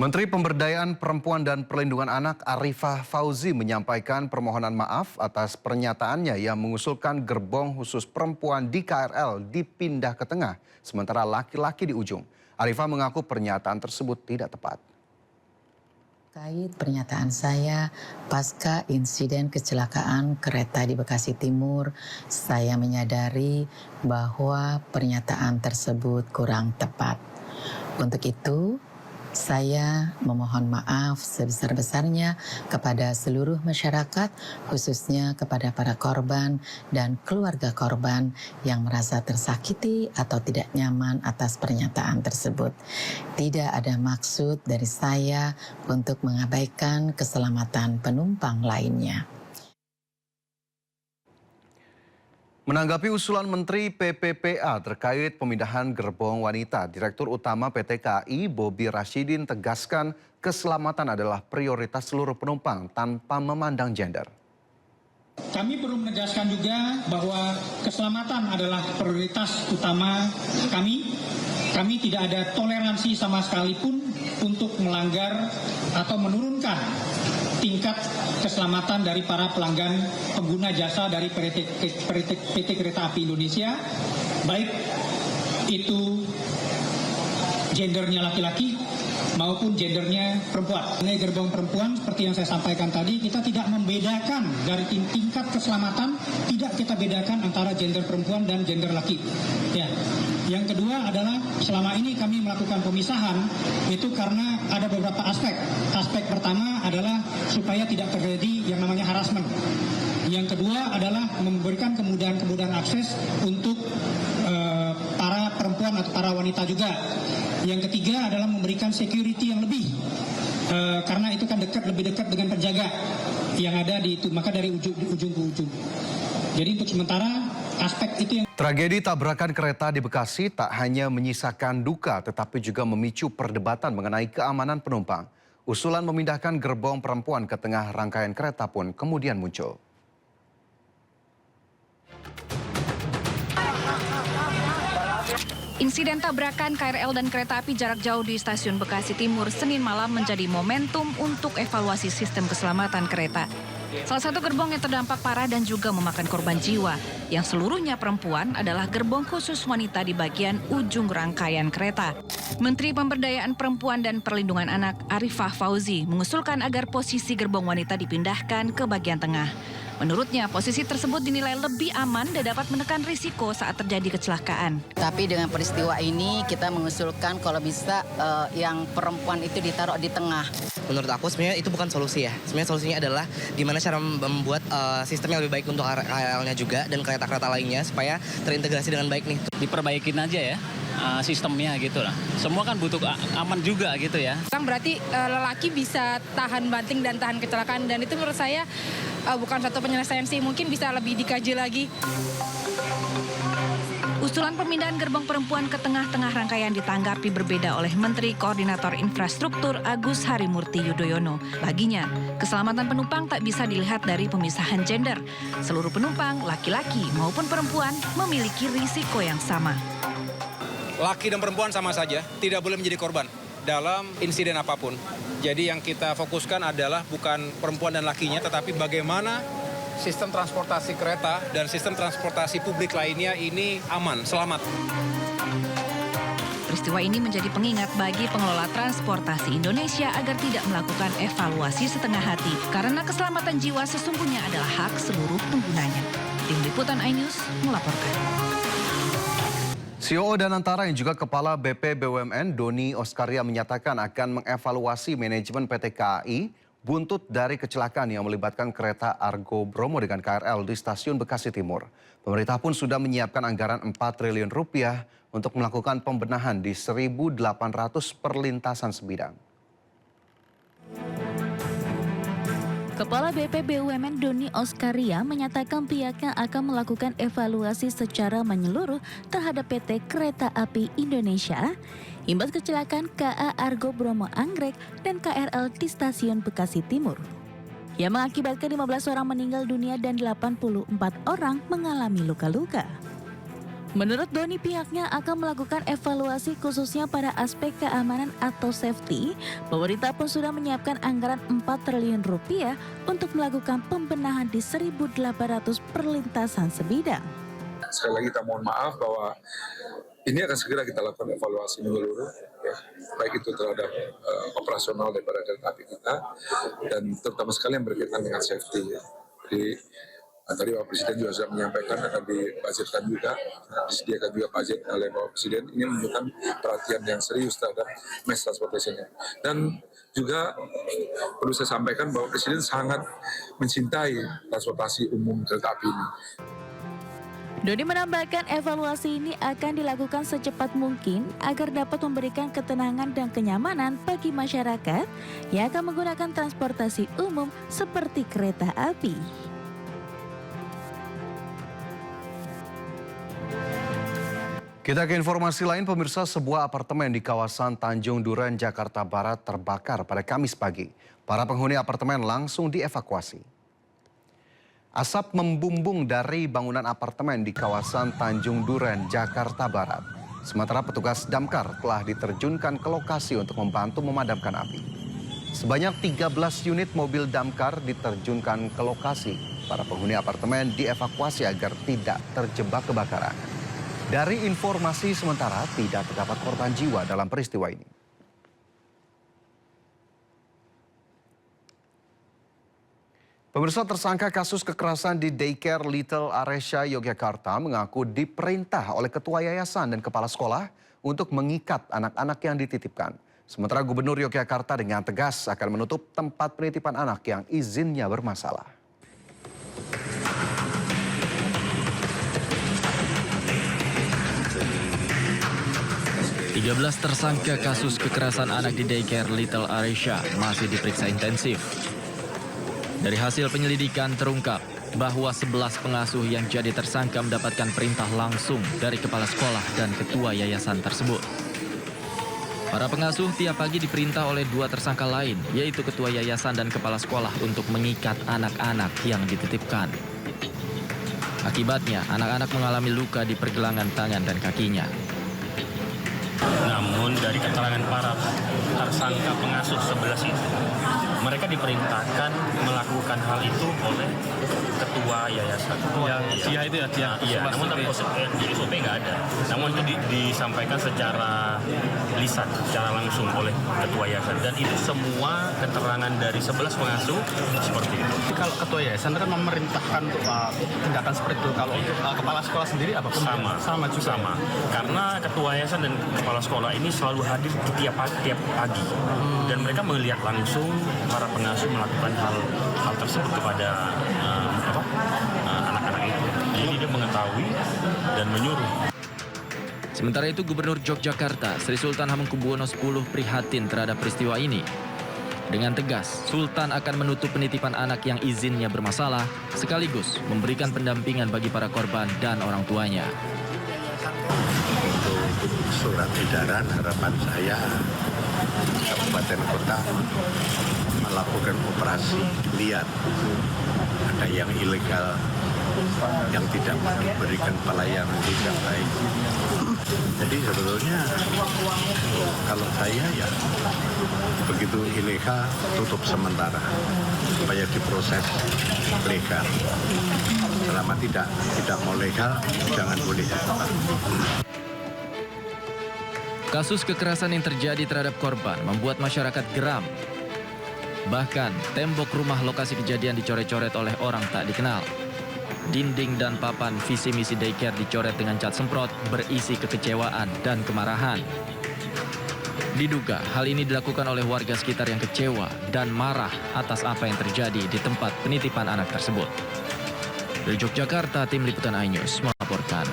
Menteri Pemberdayaan Perempuan dan Perlindungan Anak Arifah Fauzi menyampaikan permohonan maaf atas pernyataannya yang mengusulkan gerbong khusus perempuan di KRL dipindah ke tengah, sementara laki-laki di ujung. Arifah mengaku pernyataan tersebut tidak tepat. Terkait pernyataan saya pasca insiden kecelakaan kereta di Bekasi Timur, saya menyadari bahwa pernyataan tersebut kurang tepat. Untuk itu, saya memohon maaf sebesar-besarnya kepada seluruh masyarakat, khususnya kepada para korban dan keluarga korban yang merasa tersakiti atau tidak nyaman atas pernyataan tersebut. Tidak ada maksud dari saya untuk mengabaikan keselamatan penumpang lainnya. Menanggapi usulan Menteri PPPA terkait pemindahan gerbong wanita, Direktur Utama PT KAI Bobi Rashidin tegaskan keselamatan adalah prioritas seluruh penumpang tanpa memandang gender. Kami perlu menegaskan juga bahwa keselamatan adalah prioritas utama kami. Kami tidak ada toleransi sama sekali pun untuk melanggar atau menurunkan tingkat keselamatan dari para pelanggan pengguna jasa dari PT Kereta Api Indonesia, baik itu gendernya laki-laki maupun gendernya perempuan. Mengenai gerbong perempuan, seperti yang saya sampaikan tadi, kita tidak membedakan dari tingkat keselamatan, tidak kita bedakan antara gender perempuan dan gender laki. Ya. Yang kedua adalah selama ini kami melakukan pemisahan itu karena ada beberapa aspek. Aspek pertama adalah supaya tidak terjadi yang namanya harassment. Yang kedua adalah memberikan kemudahan-kemudahan akses untuk para perempuan atau para wanita juga. Yang ketiga adalah memberikan security yang lebih, karena itu kan lebih dekat dengan penjaga yang ada di itu, maka dari ujung ke ujung. Jadi untuk sementara aspek itu yang... Tragedi tabrakan kereta di Bekasi tak hanya menyisakan duka, tetapi juga memicu perdebatan mengenai keamanan penumpang. Usulan memindahkan gerbong perempuan ke tengah rangkaian kereta pun kemudian muncul. Insiden tabrakan KRL dan kereta api jarak jauh di stasiun Bekasi Timur Senin malam menjadi momentum untuk evaluasi sistem keselamatan kereta. Salah satu gerbong yang terdampak parah dan juga memakan korban jiwa, yang seluruhnya perempuan, adalah gerbong khusus wanita di bagian ujung rangkaian kereta. Menteri Pemberdayaan Perempuan dan Perlindungan Anak Arifah Fauzi mengusulkan agar posisi gerbong wanita dipindahkan ke bagian tengah. Menurutnya, posisi tersebut dinilai lebih aman dan dapat menekan risiko saat terjadi kecelakaan. Tapi dengan peristiwa ini kita mengusulkan kalau bisa yang perempuan itu ditaruh di tengah. Menurut aku sebenarnya itu bukan solusi ya. Sebenarnya solusinya adalah gimana cara membuat sistem yang lebih baik untuk KRL-nya juga dan kereta-kereta lainnya supaya terintegrasi dengan baik nih. Diperbaikin aja ya sistemnya gitu lah. Semua kan butuh aman juga gitu ya. Berarti lelaki bisa tahan banting dan tahan kecelakaan, dan itu menurut saya bukan satu penyelesaian sih, mungkin bisa lebih dikaji lagi. Usulan pemindahan gerbong perempuan ke tengah-tengah rangkaian ditanggapi berbeda oleh Menteri Koordinator Infrastruktur Agus Harimurti Yudhoyono. Baginya, keselamatan penumpang tak bisa dilihat dari pemisahan gender. Seluruh penumpang, laki-laki maupun perempuan, memiliki risiko yang sama. Laki dan perempuan sama saja, tidak boleh menjadi korban dalam insiden apapun. Jadi yang kita fokuskan adalah bukan perempuan dan lakinya, tetapi bagaimana sistem transportasi kereta dan sistem transportasi publik lainnya ini aman, selamat. Peristiwa ini menjadi pengingat bagi pengelola transportasi Indonesia agar tidak melakukan evaluasi setengah hati, karena keselamatan jiwa sesungguhnya adalah hak seluruh penggunanya. Tim Liputan iNews melaporkan. CEO Danantara yang juga Kepala BP BUMN Doni Oskaria menyatakan akan mengevaluasi manajemen PT KAI buntut dari kecelakaan yang melibatkan kereta Argo Bromo dengan KRL di stasiun Bekasi Timur. Pemerintah pun sudah menyiapkan anggaran 4 triliun rupiah untuk melakukan pembenahan di 1.800 perlintasan sebidang. Kepala BP BUMN Doni Oskaria menyatakan pihaknya akan melakukan evaluasi secara menyeluruh terhadap PT Kereta Api Indonesia, imbas kecelakaan KA Argo Bromo Anggrek dan KRL di stasiun Bekasi Timur, yang mengakibatkan 15 orang meninggal dunia dan 84 orang mengalami luka-luka. Menurut Doni, pihaknya akan melakukan evaluasi khususnya pada aspek keamanan atau safety. Pemerintah pun sudah menyiapkan anggaran 4 triliun rupiah untuk melakukan pembenahan di 1.800 perlintasan sebidang. Sekali lagi kita mohon maaf bahwa ini akan segera kita lakukan evaluasi menyeluruh, ya, baik itu terhadap operasional daripada kereta api kita, dan terutama sekali yang berkaitan dengan safety. Ya. Jadi tadi Bapak Presiden juga sudah menyampaikan akan dibudgetkan juga, disediakan juga budget oleh Bapak Presiden. Ini menunjukkan perhatian yang serius terhadap mass transportation. Dan juga perlu saya sampaikan bahwa Presiden sangat mencintai transportasi umum kereta api ini. Doni menambahkan evaluasi ini akan dilakukan secepat mungkin agar dapat memberikan ketenangan dan kenyamanan bagi masyarakat yang akan menggunakan transportasi umum seperti kereta api. Kita ke informasi lain, pemirsa. Sebuah apartemen di kawasan Tanjung Duren, Jakarta Barat terbakar pada Kamis pagi. Para penghuni apartemen langsung dievakuasi. Asap membumbung dari bangunan apartemen di kawasan Tanjung Duren, Jakarta Barat. Sementara petugas damkar telah diterjunkan ke lokasi untuk membantu memadamkan api. Sebanyak 13 unit mobil damkar diterjunkan ke lokasi. Para penghuni apartemen dievakuasi agar tidak terjebak kebakaran. Dari informasi sementara, tidak terdapat korban jiwa dalam peristiwa ini. Pemirsa, tersangka kasus kekerasan di daycare Little Aresya, Yogyakarta mengaku diperintah oleh ketua yayasan dan kepala sekolah untuk mengikat anak-anak yang dititipkan. Sementara Gubernur Yogyakarta dengan tegas akan menutup tempat penitipan anak yang izinnya bermasalah. 13 tersangka kasus kekerasan anak di daycare Little Aresya masih diperiksa intensif. Dari hasil penyelidikan terungkap bahwa 11 pengasuh yang jadi tersangka mendapatkan perintah langsung dari kepala sekolah dan ketua yayasan tersebut. Para pengasuh tiap pagi diperintah oleh 2 tersangka lain, yaitu ketua yayasan dan kepala sekolah untuk mengikat anak-anak yang dititipkan. Akibatnya, anak-anak mengalami luka di pergelangan tangan dan kakinya. Namun dari keterangan para tersangka pengasuh 11 itu, mereka diperintahkan melakukan hal itu oleh ketua yayasan. Namun tapi di SOP nggak ada. Namun itu disampaikan secara lisan, secara langsung oleh ketua yayasan. Dan itu semua keterangan dari 11 pengasuh seperti itu. Kalau ketua yayasan kan memerintahkan untuk tindakan seperti itu. Kalau untuk kepala sekolah sendiri apa? Sama juga. Sama. Karena ketua yayasan dan kepala sekolah ini selalu hadir tiap pagi. Dan mereka melihat langsung para pengasuh melakukan hal tersebut kepada anak-anak itu. Jadi dia mengetahui dan menyuruh. Sementara itu, Gubernur Yogyakarta Sri Sultan Hamengkubuwono X prihatin terhadap peristiwa ini. Dengan tegas, Sultan akan menutup penitipan anak yang izinnya bermasalah, sekaligus memberikan pendampingan bagi para korban dan orang tuanya. Untuk surat edaran, harapan saya kabupaten kota melakukan operasi lihat ada yang ilegal, yang tidak memberikan pelayanan tidak baik. Jadi sebetulnya kalau saya ya begitu ilegal tutup sementara supaya diproses legal. Selama tidak mau legal jangan boleh. Kasus kekerasan yang terjadi terhadap korban membuat masyarakat geram. Bahkan, tembok rumah lokasi kejadian dicoret-coret oleh orang tak dikenal. Dinding dan papan visi misi daycare dicoret dengan cat semprot berisi kekecewaan dan kemarahan. Diduga hal ini dilakukan oleh warga sekitar yang kecewa dan marah atas apa yang terjadi di tempat penitipan anak tersebut. Dari Yogyakarta, Tim Liputan iNews melaporkan.